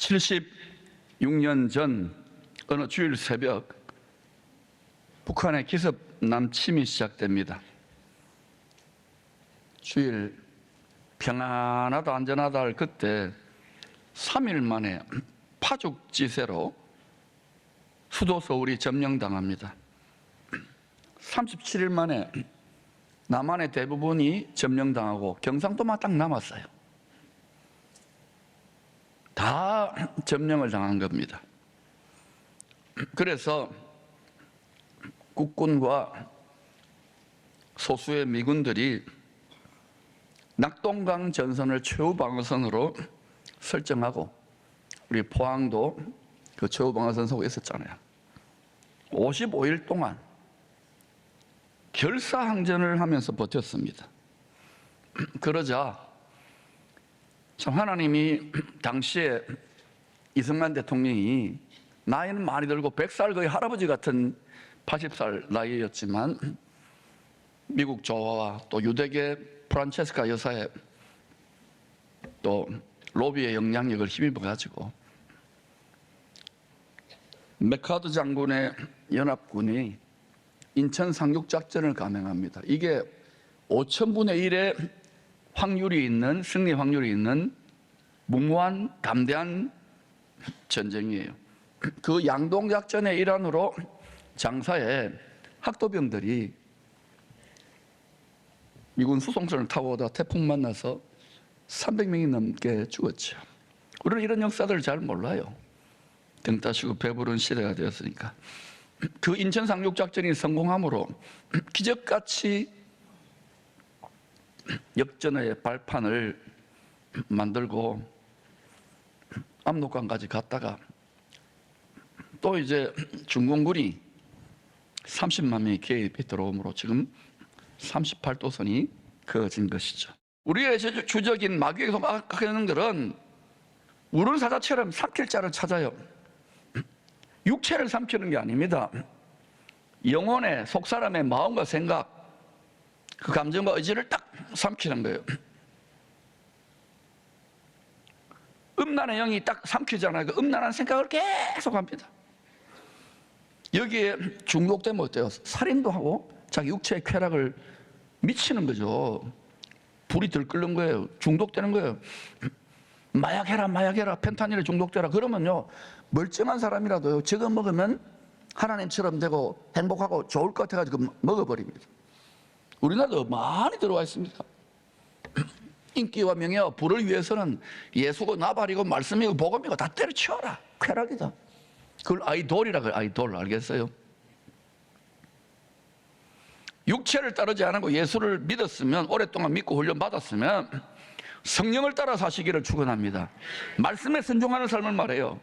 76년 전 어느 주일 새벽 북한의 기습 남침이 시작됩니다. 주일 평안하다 안전하다 할 그때 3일 만에 파죽지세로 수도 서울이 점령당합니다. 37일 만에 남한의 대부분이 점령당하고 경상도만 딱 남았어요. 다 점령을 당한 겁니다. 그래서 국군과 소수의 미군들이 낙동강 전선을 최후 방어선으로 설정하고, 우리 포항도 그 최후 방어선 속에 있었잖아요. 55일 동안 결사항전을 하면서 버텼습니다. 그러자 참 하나님이 당시에 이승만 대통령이 나이는 많이 들고 100살 거의 할아버지 같은 80살 나이였지만 미국 조화와 또 유대계 프란체스카 여사의 또 로비의 영향력을 힘입어 가지고 메카드 장군의 연합군이 인천 상륙작전을 감행합니다. 이게 5000분의 1의 확률이 있는, 승리 확률이 있는 무모한 담대한 전쟁이에요. 그 양동작전의 일환으로 장사에 학도병들이 미군 수송선을 타고 오다 태풍 만나서 300명이 넘게 죽었죠. 우리는 이런 역사들을 잘 몰라요. 등 따시고 배부른 시대가 되었으니까. 그 인천 상륙작전이 성공함으로 기적같이 역전의 발판을 만들고 압록강까지 갔다가 또 이제 중공군이 30만 명이 개입이 들어오므로 지금 38도선이 그어진 것이죠. 우리의 주적인 마귀의 악행들은 우른사자처럼 삼킬 자를 찾아요. 육체를 삼키는 게 아닙니다. 영혼의 속사람의 마음과 생각, 그 감정과 의지를 딱 삼키는 거예요. 음란의 영이 딱 삼키잖아요. 그 음란한 생각을 계속 합니다. 여기에 중독되면 어때요? 살인도 하고 자기 육체의 쾌락을 미치는 거죠. 불이 들끓는 거예요. 중독되는 거예요. 마약해라, 마약해라, 펜타닐에 중독되라. 그러면요, 멀쩡한 사람이라도요, 저거 먹으면 하나님처럼 되고 행복하고 좋을 것 같아가지고 먹어버립니다. 우리나라도 많이 들어와 있습니다. 인기와 명예와 부를 위해서는 예수고 나발이고 말씀이고 복음이고 다 때려치워라. 쾌락이다. 그걸 아이돌이라 그래요. 아이돌 알겠어요? 육체를 따르지 않고 예수를 믿었으면, 오랫동안 믿고 훈련받았으면 성령을 따라 사시기를 축원합니다. 말씀에 순종하는 삶을 말해요.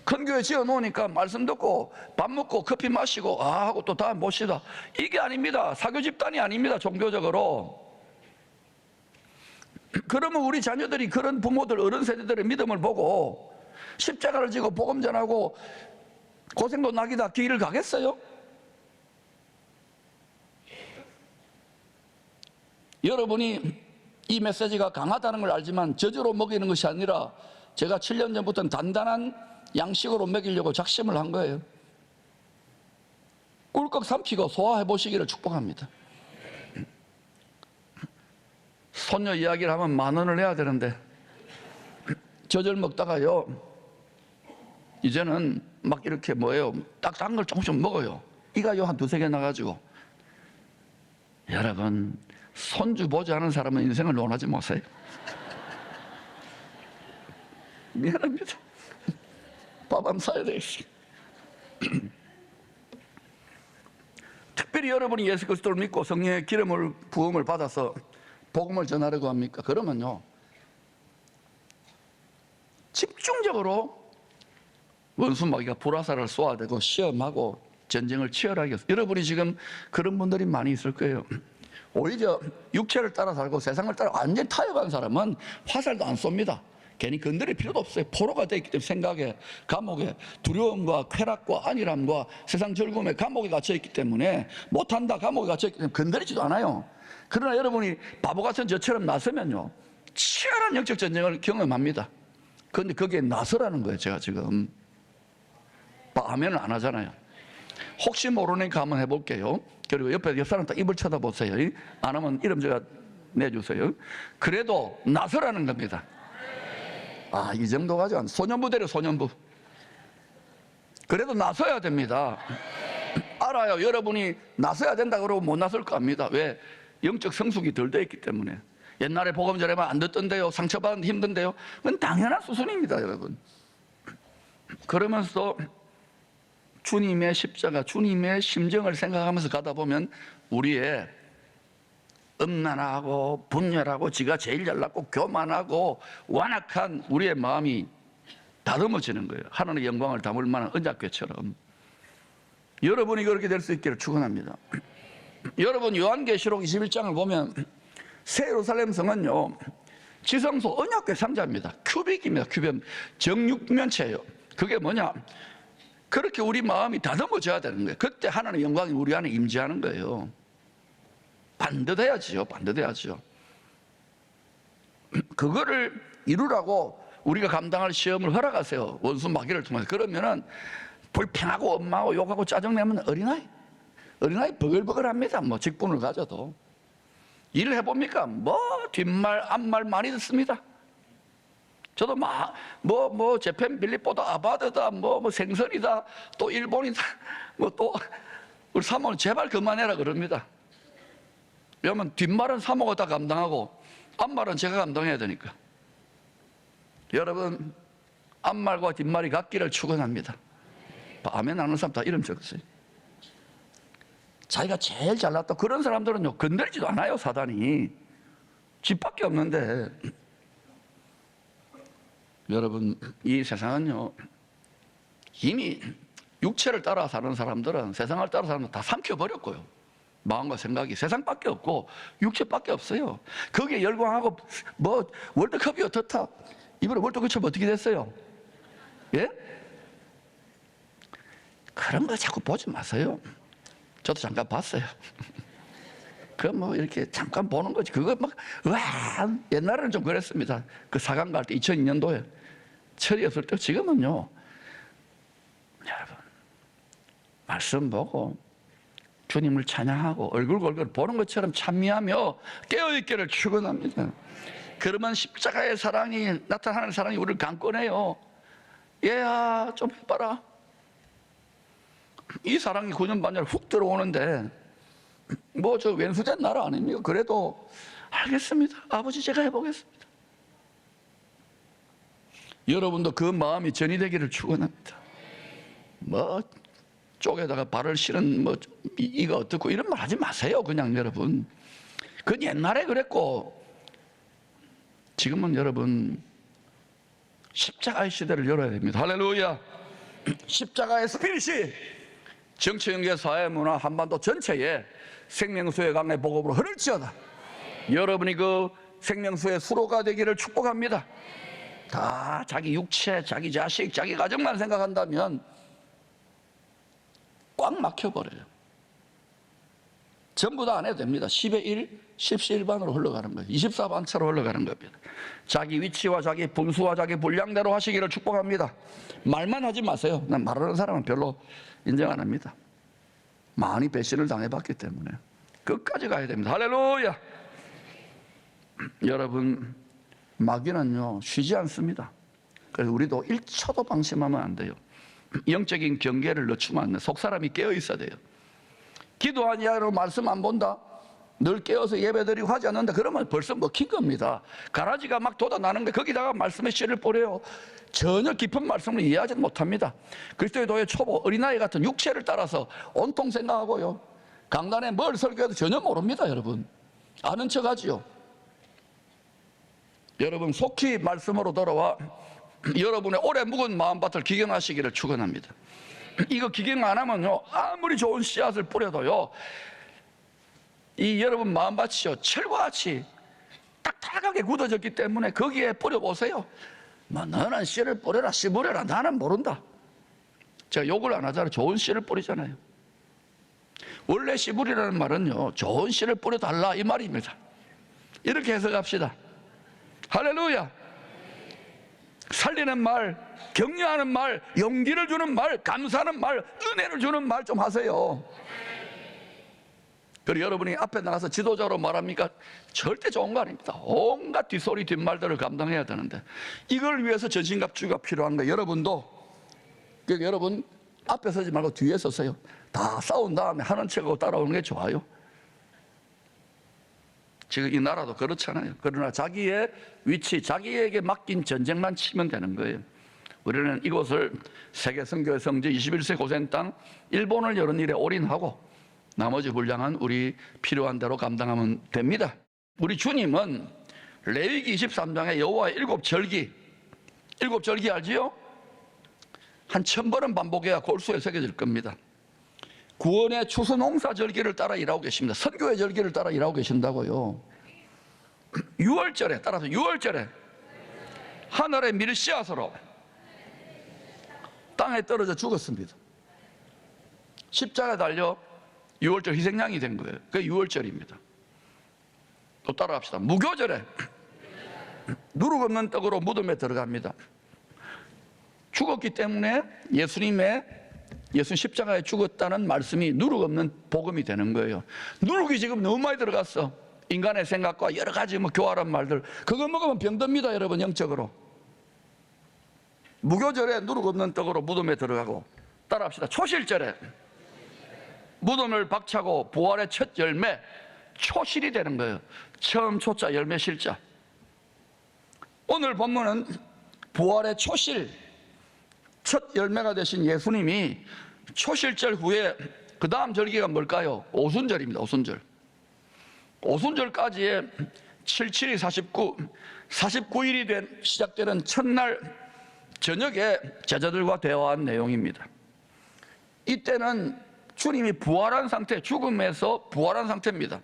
큰 교회 지어놓으니까 말씀 듣고 밥 먹고 커피 마시고 하고 또 다음 봅시다. 이게 아닙니다. 사교 집단이 아닙니다. 종교적으로. 그러면 우리 자녀들이 그런 부모들, 어른 세대들의 믿음을 보고 십자가를 지고 복음 전하고 고생도 낙이다 길을 가겠어요? 여러분이 이 메시지가 강하다는 걸 알지만 저주로 먹이는 것이 아니라 제가 7년 전부터는 단단한 양식으로 먹이려고 작심을 한 거예요. 꿀꺽 삼키고 소화해 보시기를 축복합니다. 손녀 이야기를 하면 10,000원을 내야 되는데 저절 먹다가요, 이제는 막 이렇게 딱 단 걸 조금씩 먹어요. 이가요 한 2-3개 나가지고. 여러분, 손주 보지 않은 사람은 인생을 논하지 마세요. 미안합니다. 밥 안 사야 되겠어요. 특별히 여러분이 예수 그리스도를 믿고 성령의 기름을 부음을 받아서 복음을 전하려고 합니까? 그러면요, 집중적으로 원수 마귀가 불화살을 쏘아대고 시험하고 전쟁을 치열하게 해서, 여러분이 지금 그런 분들이 많이 있을 거예요. 오히려 육체를 따라 살고 세상을 따라 완전히 타협한 사람은 화살도 안 쏩니다. 괜히 건드릴 필요도 없어요. 포로가 되어 있기 때문에 생각에, 감옥에, 두려움과 쾌락과 안일함과 세상 즐거움에 감옥에 갇혀 있기 때문에, 못한다 감옥에 갇혀 있기 때문에 건드리지도 않아요. 그러나 여러분이 바보 같은 저처럼 나서면요, 치열한 영적 전쟁을 경험합니다. 그런데 거기에 나서라는 거예요. 제가 지금 아멘을 안 하잖아요. 혹시 모르니까 한번 해볼게요. 그리고 옆에 사람 딱 입을 쳐다보세요. 안 하면 이름 제가 내주세요. 그래도 나서라는 겁니다. 이 정도가죠. 소년부대로 소년부. 그래도 나서야 됩니다. 알아요. 여러분이 나서야 된다 그러고 못 나설 겁니다. 왜? 영적 성숙이 덜 돼 있기 때문에. 옛날에 복음 전하면 안 듣던데요. 상처받는데 힘든데요. 그건 당연한 수순입니다, 여러분. 그러면서 주님의 십자가, 주님의 심정을 생각하면서 가다 보면 우리의 음란하고 분열하고 지가 제일 잘났고 교만하고 완악한 우리의 마음이 다듬어지는 거예요. 하나님의 영광을 담을 만한 언약궤처럼. 여러분이 그렇게 될 수 있기를 축원합니다. 여러분 요한계시록 21장을 보면 새 예루살렘 성은요 지성소 언약궤 상자입니다. 큐빅입니다. 큐빅 정육면체예요. 그게 뭐냐? 그렇게 우리 마음이 다듬어져야 되는 거예요. 그때 하나님의 영광이 우리 안에 임재하는 거예요. 반듯해야지요. 반듯해야지요. 그거를 이루라고 우리가 감당할 시험을 허락하세요. 원수 마귀를 통해서. 그러면은 불평하고 엄마하고 욕하고 짜증내면 어린아이 버글버글합니다. 뭐 직분을 가져도. 일을 해봅니까? 뭐 뒷말 앞말 많이 듣습니다. 저도 뭐 재팬 빌립보다 아바드다 뭐 생선이다 또 일본이다 뭐 또 우리 사모는 제발 그만해라 그럽니다. 왜냐하면 뒷말은 사모가 다 감당하고 앞말은 제가 감당해야 되니까. 여러분 앞말과 뒷말이 같기를 축원합니다. 아멘 하는 사람 다 이름 적었어요. 자기가 제일 잘났다 그런 사람들은요 건드리지도 않아요. 사단이 집밖에 없는데. 여러분 이 세상은요 이미 육체를 따라 사는 사람들은 세상을 따라 사는 다 삼켜버렸고요. 마음과 생각이 세상밖에 없고 육체밖에 없어요. 거기에 열광하고 뭐 월드컵이 어떻다. 이번에 월드컵 어떻게 됐어요? 예? 그런 거 자꾸 보지 마세요. 저도 잠깐 봤어요. 그 뭐 이렇게 잠깐 보는 거지. 그거 막 와 옛날에는 좀 그랬습니다. 그 4강 갈 때 2002년도에 철이었을 때. 지금은요 여러분 말씀 보고 주님을 찬양하고 얼굴 보는 것처럼 찬미하며 깨어있기를 축원합니다. 그러면 십자가의 사랑이 나타나는 사랑이 우리를 강권해요. 얘야 좀 해봐라. 이 사랑이 9년 반절 훅 들어오는데 뭐 저 왼수된 나라 아닙니까? 그래도 알겠습니다. 아버지 제가 해보겠습니다. 여러분도 그 마음이 전이되기를 축원합니다. 뭐 쪽에다가 발을 실은 뭐 이거 어떻고 이런 말 하지 마세요. 그냥 여러분 그건 옛날에 그랬고 지금은 여러분 십자가의 시대를 열어야 됩니다. 할렐루야. 십자가의 스피릿이 정치, 경제, 사회, 문화, 한반도 전체에 생명수의 강의 복음으로 흐를지어다. 여러분이 그 생명수의 수로가 되기를 축복합니다. 다 자기 육체, 자기 자식, 자기 가정만 생각한다면 꽉 막혀버려요. 전부 다 안 해도 됩니다. 10의 1, 10시1반으로 흘러가는 거예요. 24반차로 흘러가는 겁니다. 자기 위치와 자기 분수와 자기 분량대로 하시기를 축복합니다. 말만 하지 마세요. 난 말하는 사람은 별로 인정 안 합니다. 많이 배신을 당해봤기 때문에 끝까지 가야 됩니다. 할렐루야. 여러분 마귀는요 쉬지 않습니다. 그래서 우리도 1초도 방심하면 안 돼요. 영적인 경계를 늦추면 안 돼요. 속사람이 깨어 있어야 돼요. 기도하냐고 말씀 안 본다, 늘 깨어서 예배드리고 하지 않는다, 그러면 벌써 먹힌 겁니다. 가라지가 막 돋아나는 게 거기다가 말씀의 씨를 뿌려요. 전혀 깊은 말씀을 이해하지 못합니다. 그리스도의 도의 초보 어린아이 같은 육체를 따라서 온통 생각하고요 강단에 뭘 설교해도 전혀 모릅니다. 여러분 아는 척하지요. 여러분 속히 말씀으로 돌아와 여러분의 오래 묵은 마음밭을 기경하시기를 축원합니다. 이거 기경 안 하면요 아무리 좋은 씨앗을 뿌려도요 이 여러분 마음밭이요 철과 같이 딱딱하게 굳어졌기 때문에 거기에 뿌려보세요. 뭐 너는 씨를 뿌려라 씨 뿌려라 나는 모른다. 제가 욕을 안 하잖아요. 좋은 씨를 뿌리잖아요. 원래 씨 뿌리라는 말은요 좋은 씨를 뿌려달라 이 말입니다. 이렇게 해석합시다. 할렐루야. 살리는 말, 격려하는 말, 용기를 주는 말, 감사하는 말, 은혜를 주는 말 좀 하세요. 그리고 여러분이 앞에 나가서 지도자로 말합니까? 절대 좋은 거 아닙니다. 온갖 뒷소리 뒷말들을 감당해야 되는데 이걸 위해서 전신갑주가 필요한 거예요. 여러분도, 그러니까 여러분 앞에 서지 말고 뒤에 서세요. 다 싸운 다음에 하는 척하고 따라오는 게 좋아요. 지금 이 나라도 그렇잖아요. 그러나 자기의 위치, 자기에게 맡긴 전쟁만 치면 되는 거예요. 우리는 이곳을 세계 선교의 성지 21세 고생 땅 일본을 여는 일에 올인하고 나머지 분량은 우리 필요한 대로 감당하면 됩니다. 우리 주님은 레위기 23장에 여호와의 일곱 절기 알지요? 한 1000번은 반복해야 골수에 새겨질 겁니다. 구원의 추수농사 절기를 따라 일하고 계십니다. 선교의 절기를 따라 일하고 계신다고요. 6월절에, 따라서 6월절에 하늘의 밀씨앗으로 땅에 떨어져 죽었습니다. 십자가에 달려 6월절 희생양이 된 거예요. 그게 6월절입니다. 또 따라합시다. 무교절에 누룩 없는 떡으로 무덤에 들어갑니다. 죽었기 때문에 예수님 십자가에 죽었다는 말씀이 누룩 없는 복음이 되는 거예요. 누룩이 지금 너무 많이 들어갔어. 인간의 생각과 여러 가지 교활한 말들. 그거 먹으면 병듭니다, 여러분, 영적으로. 무교절에 누룩 없는 떡으로 무덤에 들어가고, 따라합시다. 초실절에 무덤을 박차고 부활의 첫 열매, 초실이 되는 거예요. 처음 초자, 열매 실자. 오늘 본문은 부활의 초실, 첫 열매가 되신 예수님이 초실절 후에 그 다음 절기가 뭘까요? 오순절입니다. 오순절. 오순절까지의 77이 49일이 시작되는 첫날 저녁에 제자들과 대화한 내용입니다. 이때는 주님이 부활한 상태, 죽음에서 부활한 상태입니다.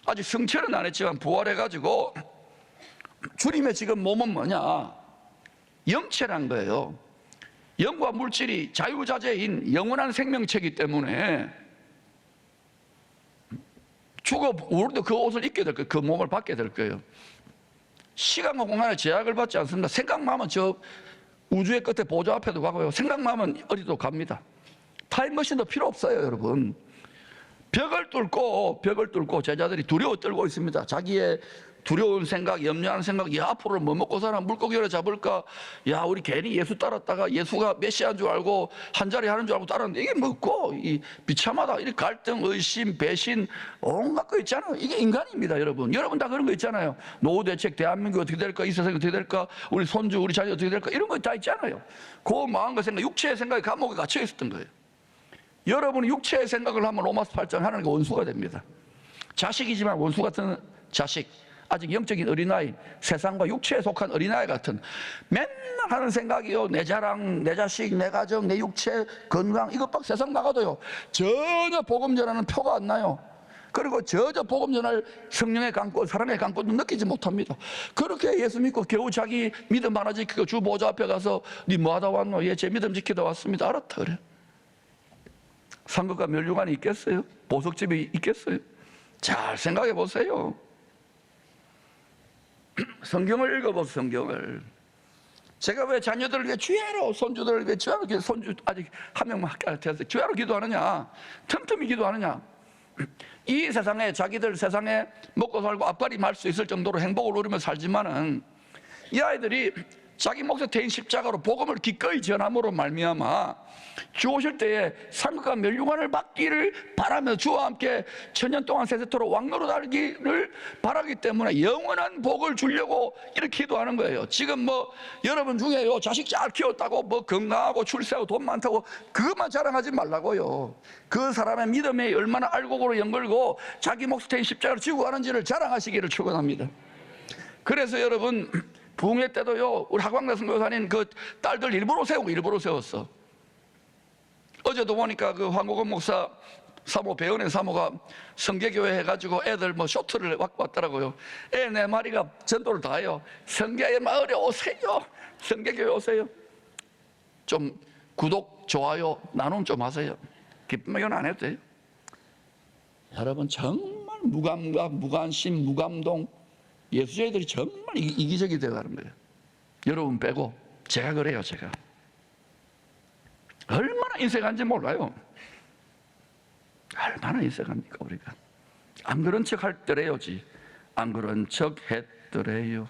아직 승천은 안 했지만 부활해가지고 주님의 지금 몸은 뭐냐? 영체란 거예요. 영과 물질이 자유자재인 영원한 생명체이기 때문에 우리도 그 옷을 입게 될 거예요. 그 몸을 받게 될 거예요. 시간과 공간의 제약을 받지 않습니다. 생각만 하면 저 우주의 끝에 보좌 앞에도 가고요. 생각만 하면 어디도 갑니다. 타임머신도 필요 없어요, 여러분. 벽을 뚫고 제자들이 두려워 떨고 있습니다. 자기의 두려운 생각, 염려하는 생각, 야, 앞으로 뭐 먹고 사나, 물고기를 잡을까? 야, 우리 괜히 예수 따랐다가 예수가 메시아인 줄 알고 한 자리 하는 줄 알고 따랐는데 이게 뭐고? 이 비참하다. 이 갈등, 의심, 배신, 온갖 거 있잖아요. 이게 인간입니다, 여러분. 여러분 다 그런 거 있잖아요. 노후 대책, 대한민국 어떻게 될까? 이 세상이 어떻게 될까? 우리 손주, 우리 자녀 어떻게 될까? 이런 거 다 있잖아요. 그 마음과 생각, 육체의 생각이 감옥에 갇혀 있었던 거예요. 여러분이 육체의 생각을 하면 로마서 8장 하나님과 원수가 됩니다. 자식이지만 원수 같은 자식, 아직 영적인 어린아이, 세상과 육체에 속한 어린아이 같은 맨날 하는 생각이요. 내 자랑, 내 자식, 내 가정, 내 육체, 건강, 이것밖에 세상 나가도요. 전혀 복음 전하는 표가 안 나요. 그리고 저저 복음 전할 성령의 강권, 사랑의 강권도 느끼지 못합니다. 그렇게 예수 믿고 겨우 자기 믿음 하나 지키고 주 보좌 앞에 가서 니 뭐 하다 왔노? 예, 제 믿음 지키다 왔습니다. 알았다 그래. 상급과 멸류관이 있겠어요? 보석집이 있겠어요? 잘 생각해 보세요. 성경을 읽어보세요. 성경을. 제가 왜 자녀들을 위해 주야로, 손주들을 위해 주야로, 손주 아직 한 명만 돼서 주야로 기도하느냐? 틈틈이 기도하느냐? 이 세상에 자기들 세상에 먹고 살고 앞발이 말 수 있을 정도로 행복을 누리며 살지만은 이 아이들이 자기 몫의 대인 십자가로 복음을 기꺼이 전함으로 말미암아 주 오실 때에 상급과 멸류관을 받기를 바라며 주와 함께 천년 동안 세세토록 왕노릇 하기를 바라기 때문에 영원한 복을 주려고 이렇게 기도하는 거예요. 지금 뭐 여러분 중에요, 자식 잘 키웠다고 뭐 건강하고 출세하고 돈 많다고 그것만 자랑하지 말라고요. 그 사람의 믿음에 얼마나 알곡으로 연걸고 자기 몫의 대인 십자가를 지고 가는지를 자랑하시기를 축원합니다. 그래서 여러분 부흥회 때도요, 우리 하광래 선교사님 그 딸들 일부러 세웠어. 어제도 보니까 그 황국원 목사 사모, 배은혜 사모가 성계교회 해가지고 애들 뭐 쇼트를 왔더라고요. 애 4마리가 전도를 다 해요. 성계의 마을에 오세요. 성계교회 오세요. 좀 구독, 좋아요, 나눔 좀 하세요. 기쁨의 교는 안 해도 돼요. 여러분 정말 무감각, 무관심, 무감동, 예수자들이 정말 이기적이 되어가는 거예요. 여러분 빼고. 제가 그래요. 제가 얼마나 인색한지 몰라요. 얼마나 인색합니까 우리가. 안 그런 척 할더래요지. 안 그런 척 했더래요.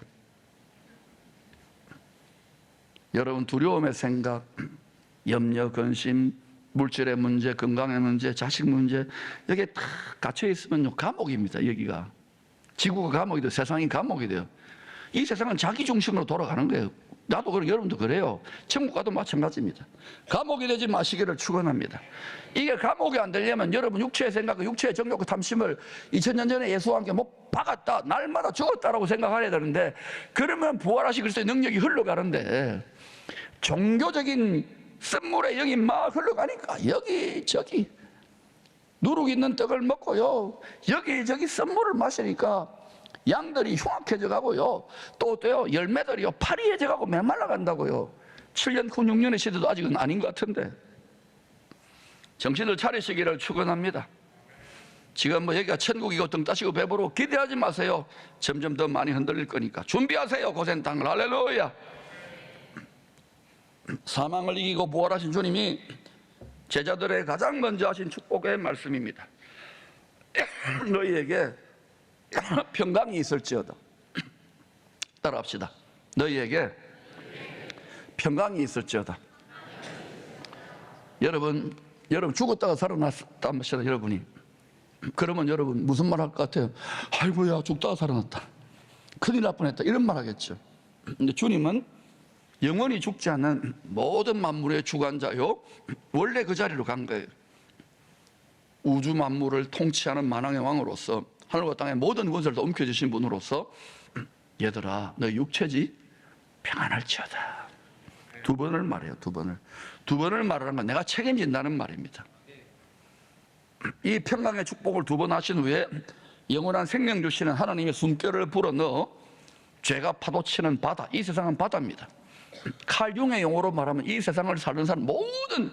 여러분, 두려움의 생각, 염려, 근심, 물질의 문제, 건강의 문제, 자식 문제, 여기에 다 갇혀 있으면요 감옥입니다. 여기가 지구가 감옥이 돼요. 세상이 감옥이 돼요. 이 세상은 자기 중심으로 돌아가는 거예요. 나도 그렇고 여러분도 그래요. 천국 가도 마찬가지입니다. 감옥이 되지 마시기를 축원합니다. 이게 감옥이 안 되려면 여러분 육체의 생각, 육체의 정욕과 탐심을 2000년 전에 예수와 함께 못 박았다, 날마다 죽었다라고 생각해야 되는데, 그러면 부활하신 그리스도의 능력이 흘러가는데 종교적인 쓴물의 영이 막 흘러가니까 여기저기 누룩 있는 떡을 먹고요, 여기저기 쓴물을 마시니까 양들이 흉악해져 가고요, 또 어때요? 열매들이요 파리해져 가고 메말라 간다고요. 7년 후 6년의 시대도 아직은 아닌 것 같은데 정신을 차리시기를 축원합니다. 지금 뭐 여기가 천국이고 등 따시고 배부르고 기대하지 마세요. 점점 더 많이 흔들릴 거니까 준비하세요. 고생 땅을. 할렐루야. 사망을 이기고 부활하신 주님이 제자들의 가장 먼저 하신 축복의 말씀입니다. 너희에게 평강이 있을지어다. 따라합시다. 너희에게 평강이 있을지어다. 여러분 죽었다가 살아났다 하시다 여러분이. 그러면 여러분 무슨 말 할 것 같아요? 아이고야 죽다가 살아났다, 큰일 날 뻔했다, 이런 말 하겠죠. 근데 주님은 영원히 죽지 않는 모든 만물의 주관자요, 원래 그 자리로 간 거예요. 우주 만물을 통치하는 만왕의 왕으로서, 하늘과 땅의 모든 권세를 다 움켜쥐신 분으로서, 얘들아 너 육체지 평안할지어다. 두 번을 말해요. 두 번을 말하는 건 내가 책임진다는 말입니다. 이 평강의 축복을 두 번 하신 후에 영원한 생명 주시는 하나님의 숨결을 불어넣어 죄가 파도치는 바다, 이 세상은 바다입니다. 칼 융의 용어로 말하면 이 세상을 사는 사람 모든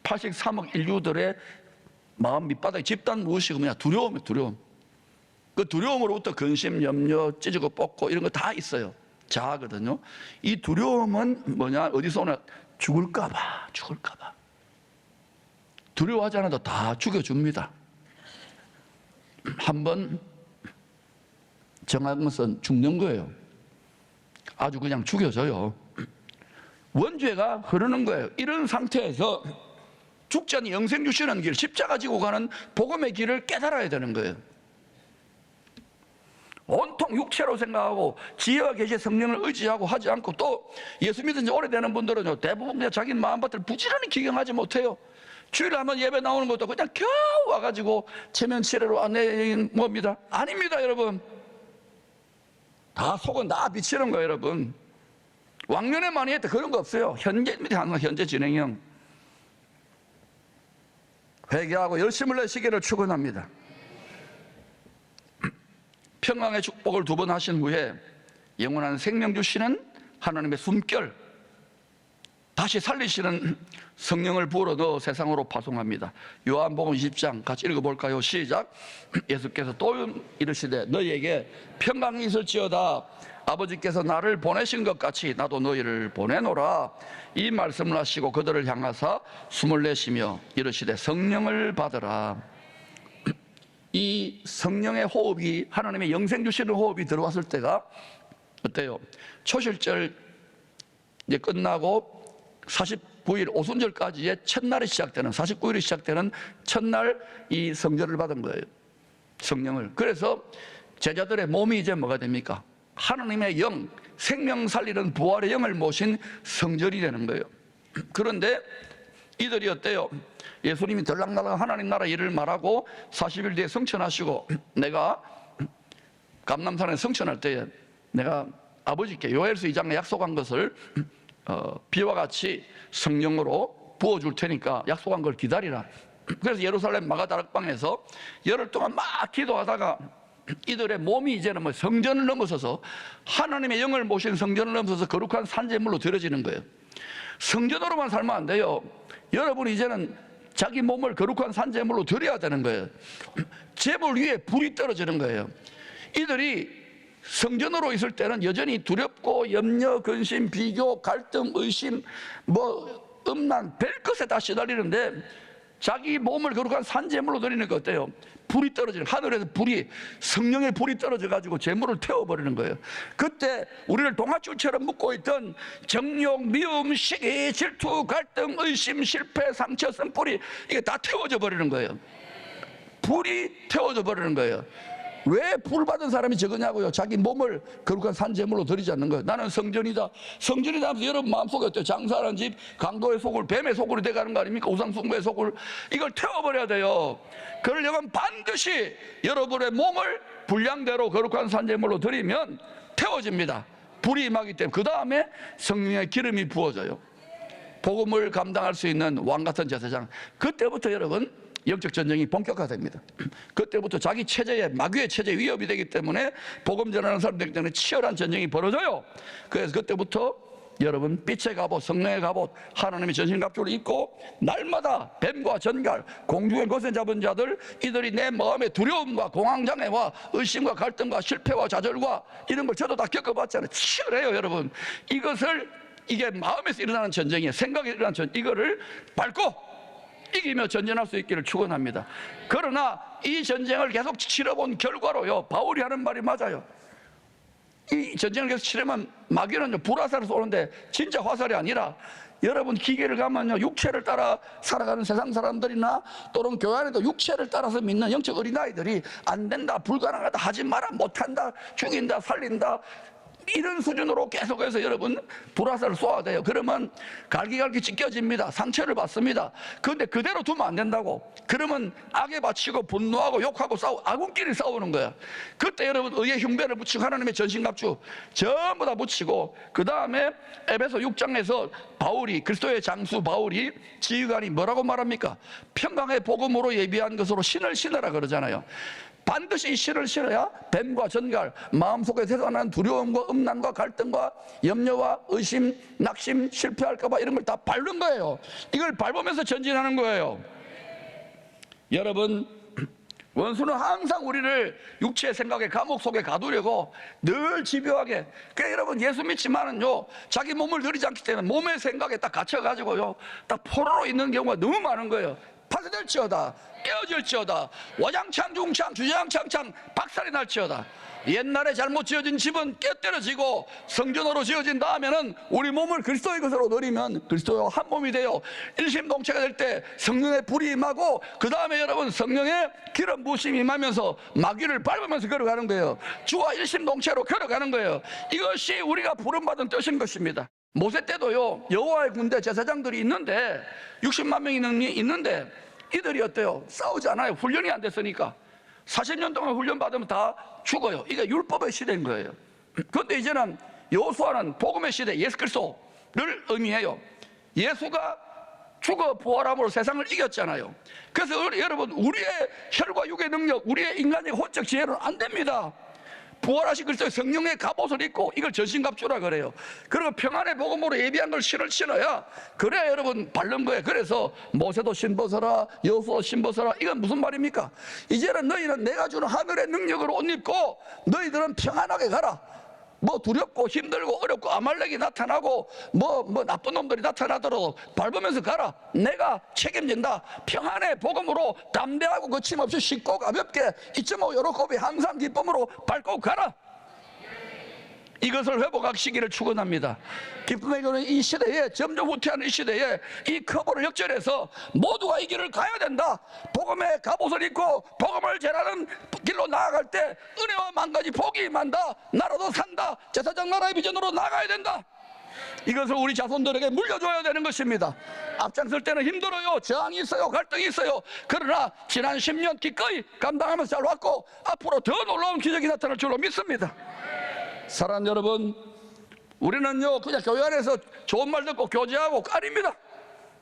83억 인류들의 마음 밑바닥에 집단 무엇이고 뭐냐? 두려움이에요. 두려움. 그 두려움으로부터 근심, 염려, 찢고 뽑고 이런 거 다 있어요. 자아거든요. 이 두려움은 뭐냐? 어디서 오나? 죽을까봐. 두려워하지 않아도 다 죽여줍니다. 한번 정한 것은 죽는 거예요. 아주 그냥 죽여줘요. 원죄가 흐르는 거예요. 이런 상태에서 죽지 않는 영생 주시는 길, 십자가 지고 가는 복음의 길을 깨달아야 되는 거예요. 온통 육체로 생각하고 지혜와 계시의 성령을 의지하고 하지 않고, 또 예수 믿은 지 오래되는 분들은요 대부분 그냥 자기 마음밭을 부지런히 기경하지 못해요. 주일에 한번 예배 나오는 것도 그냥 겨우 와가지고 체면치레로 안내인 뭡니다. 아닙니다 여러분. 다 속은 다 비치는 거예요 여러분. 왕년에 많이 했다 그런 거 없어요. 현재입니다. 항상 현재 진행형. 회개하고 열심을 내시기를 축원합니다. 평강의 축복을 두 번 하신 후에 영원한 생명 주시는 하나님의 숨결, 다시 살리시는 성령을 부어 넣어 세상으로 파송합니다. 요한복음 20장 같이 읽어볼까요? 시작. 예수께서 또 이르시되 너희에게 평강이 있을지어다. 아버지께서 나를 보내신 것 같이 나도 너희를 보내노라. 이 말씀을 하시고 그들을 향하사 숨을 내쉬며 이르시되 성령을 받으라. 이 성령의 호흡이, 하나님의 영생 주시는 호흡이 들어왔을 때가 어때요? 초실절 이제 끝나고 49일 오순절까지의 첫날이 시작되는, 49일이 시작되는 첫날 이 성전을 받은 거예요. 성령을. 그래서 제자들의 몸이 이제 뭐가 됩니까? 하나님의 영, 생명 살리는 부활의 영을 모신 성전이 되는 거예요. 그런데 이들이 어때요? 예수님이 들락날락 하나님 나라 일을 말하고 40일 뒤에 성천하시고, 내가 감람산에 성천할 때에 내가 아버지께 요엘서 2장에 약속한 것을 비와 같이 성령으로 부어줄 테니까 약속한 걸 기다리라. 그래서 예루살렘 마가다락방에서 열흘 동안 막 기도하다가 이들의 몸이 이제는 뭐 성전을 넘어서서, 하나님의 영을 모신 성전을 넘어서서 거룩한 산재물로 드려지는 거예요. 성전으로만 살면 안 돼요. 여러분 이제는 자기 몸을 거룩한 산재물로 드려야 되는 거예요. 제물 위에 불이 떨어지는 거예요. 이들이 성전으로 있을 때는 여전히 두렵고 염려, 근심, 비교, 갈등, 의심, 뭐 음란, 별것에 다 시달리는데 자기 몸을 거룩한 산제물로 드리는 거 어때요? 불이 떨어지는, 하늘에서 불이, 성령의 불이 떨어져 가지고 제물을 태워버리는 거예요. 그때 우리를 동아줄처럼 묶고 있던 정욕, 미움, 시기, 질투, 갈등, 의심, 실패, 상처, 쓴뿌리, 이게 다 태워져 버리는 거예요. 불이 태워져 버리는 거예요. 왜 불 받은 사람이 적으냐고요? 자기 몸을 거룩한 산제물로 드리지 않는 거예요. 나는 성전이다. 성전이다 하면서 여러분 마음속에 어때요? 장사하는 집, 강도의 소굴, 뱀의 소굴이 돼가는 거 아닙니까? 우상숭배의 소굴. 이걸 태워버려야 돼요. 그러려면 반드시 여러분의 몸을 분량대로 거룩한 산제물로 드리면 태워집니다. 불이 임하기 때문에. 그 다음에 성령의 기름이 부어져요. 복음을 감당할 수 있는 왕같은 제사장. 그때부터 여러분 영적 전쟁이 본격화됩니다. 그때부터 자기 체제에, 마귀의 체제에 위협이 되기 때문에 복음 전하는 사람들 때문에 치열한 전쟁이 벌어져요. 그래서 그때부터 여러분 빛의 갑옷, 성령의 갑옷, 하나님의 전신갑주를 입고 날마다 뱀과 전갈, 공중의 거센 잡은 자들, 이들이 내 마음의 두려움과 공황장애와 의심과 갈등과 실패와 좌절과 이런 걸 저도 다 겪어봤잖아요. 치열해요, 여러분. 이게 마음에서 일어나는 전쟁이에요. 생각에 일어나는 전쟁. 이거를 밟고 이기며 전진할 수 있기를 축원합니다. 그러나 이 전쟁을 계속 치러본 결과로요, 바울이 하는 말이 맞아요. 이 전쟁을 계속 치르면 마귀는 불화살을 쏘는데 진짜 화살이 아니라, 여러분 기계를 가면요, 육체를 따라 살아가는 세상 사람들이나 또는 교회 안에도 육체를 따라서 믿는 영적 어린아이들이 안 된다, 불가능하다, 하지 마라, 못한다, 죽인다, 살린다, 이런 수준으로 계속해서 여러분 불화살을 쏘아야 돼요. 그러면 갈기갈기 찢겨집니다. 상처를 받습니다. 그런데 그대로 두면 안 된다고. 그러면 악에 바치고 분노하고 욕하고 싸우고 아군끼리 싸우는 거야. 그때 여러분 의의 흉배를 붙이고 하나님의 전신갑주 전부 다 붙이고, 그 다음에 에베소 6장에서 바울이, 그리스도의 장수 바울이 지휘관이 뭐라고 말합니까? 평강의 복음으로 예비한 것으로 신을 신으라 그러잖아요. 반드시 이 신을 신어야 뱀과 전갈, 마음속에 솟아나는 두려움과 음란과 갈등과 염려와 의심, 낙심, 실패할까 봐 이런 걸 다 밟는 거예요. 이걸 밟으면서 전진하는 거예요. 여러분, 원수는 항상 우리를 육체의 생각에 감옥 속에 가두려고 늘 집요하게. 그래 여러분, 예수 믿지만은요, 자기 몸을 드리지 않기 때문에 몸의 생각에 딱 갇혀가지고요, 딱 포로로 있는 경우가 너무 많은 거예요. 파괴될지어다, 깨어질지어다, 와장창 중창 주장창창 박살이 날지어다. 옛날에 잘못 지어진 집은 깨뜨려지고 성전으로 지어진 다음에는 우리 몸을 그리스도의 것으로 드리면 그리스도와 한 몸이 되어 일심동체가 될 때 성령의 불이 임하고, 그 다음에 여러분 성령의 기름 부심이 임하면서 마귀를 밟으면서 걸어가는 거예요. 주와 일심동체로 걸어가는 거예요. 이것이 우리가 부름받은 뜻인 것입니다. 모세 때도요, 여호와의 군대 제사장들이 있는데 60만 명이 있는데 이들이 어때요? 싸우지 않아요. 훈련이 안 됐으니까. 40년 동안 훈련 받으면 다 죽어요. 이게 율법의 시대인 거예요. 그런데 이제는 여호수아는 복음의 시대, 예수 그리스도를 의미해요. 예수가 죽어 부활함으로 세상을 이겼잖아요. 그래서 여러분, 우리의 혈과 육의 능력, 우리의 인간의 혼적 지혜로는 안 됩니다. 부활하신 그리스도의 성령의 갑옷을 입고, 이걸 전신갑주라 그래요. 그리고 평안의 복음으로 예비한 걸 신을 신어야, 그래야 여러분 바른 거예요. 그래서 모세도 신벗어라, 여호수아도 신벗어라. 이건 무슨 말입니까? 이제는 너희는 내가 주는 하늘의 능력으로 옷 입고 너희들은 평안하게 가라. 뭐 두렵고 힘들고 어렵고 아말렉이 나타나고 뭐 나쁜 놈들이 나타나더라도 밟으면서 가라. 내가 책임진다. 평안의 복음으로 담대하고 거침없이 쉽고 가볍게 2.5 요로컵이 항상 기쁨으로 밟고 가라. 이것을 회복하시기를 축원합니다. 기쁨의 교는 이 시대에, 점점 후퇴하는 이 시대에 이 커버를 역전해서 모두가 이 길을 가야 된다. 복음의 갑옷을 입고 복음을 전하는 길로 나아갈 때 은혜와 만가지 복이 임한다. 나라도 산다. 제사장 나라의 비전으로 나가야 된다. 이것을 우리 자손들에게 물려줘야 되는 것입니다. 앞장설 때는 힘들어요. 저항이 있어요. 갈등이 있어요. 그러나 지난 10년 기꺼이 감당하면서 잘 왔고, 앞으로 더 놀라운 기적이 나타날 줄로 믿습니다. 사랑하는 여러분, 우리는요 그냥 교회 안에서 좋은 말 듣고 교제하고 아닙니다.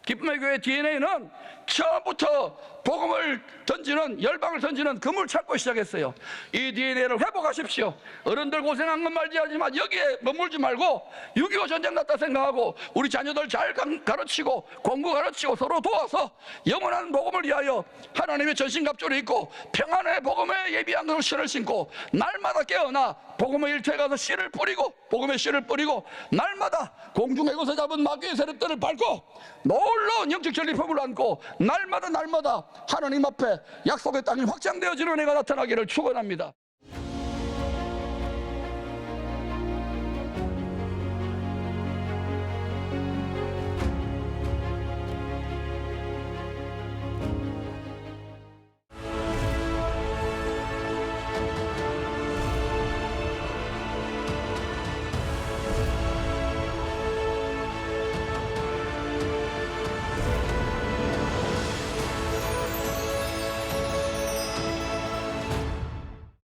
기쁨의 교회 DNA는 처음부터 복음을 던지는, 열방을 던지는 그물 찾고 시작했어요. 이 DNA를 회복하십시오. 어른들 고생한 건 말지 하지만 여기에 머물지 말고 6.25 전쟁 났다 생각하고 우리 자녀들 잘 가르치고 공부 가르치고 서로 도와서 영원한 복음을 위하여 하나님의 전신갑주를 입고 평안의 복음에 예비한 것을 신을 신고 날마다 깨어나 복음의 일터에 가서 씨를 뿌리고 복음의 씨를 뿌리고 날마다 공중에서 잡은 마귀의 세력들을 밟고 놀라운 영적 전리품을 안고 날마다 하나님 앞에 약속의 땅이 확장되어지는 해가 나타나기를 축원합니다.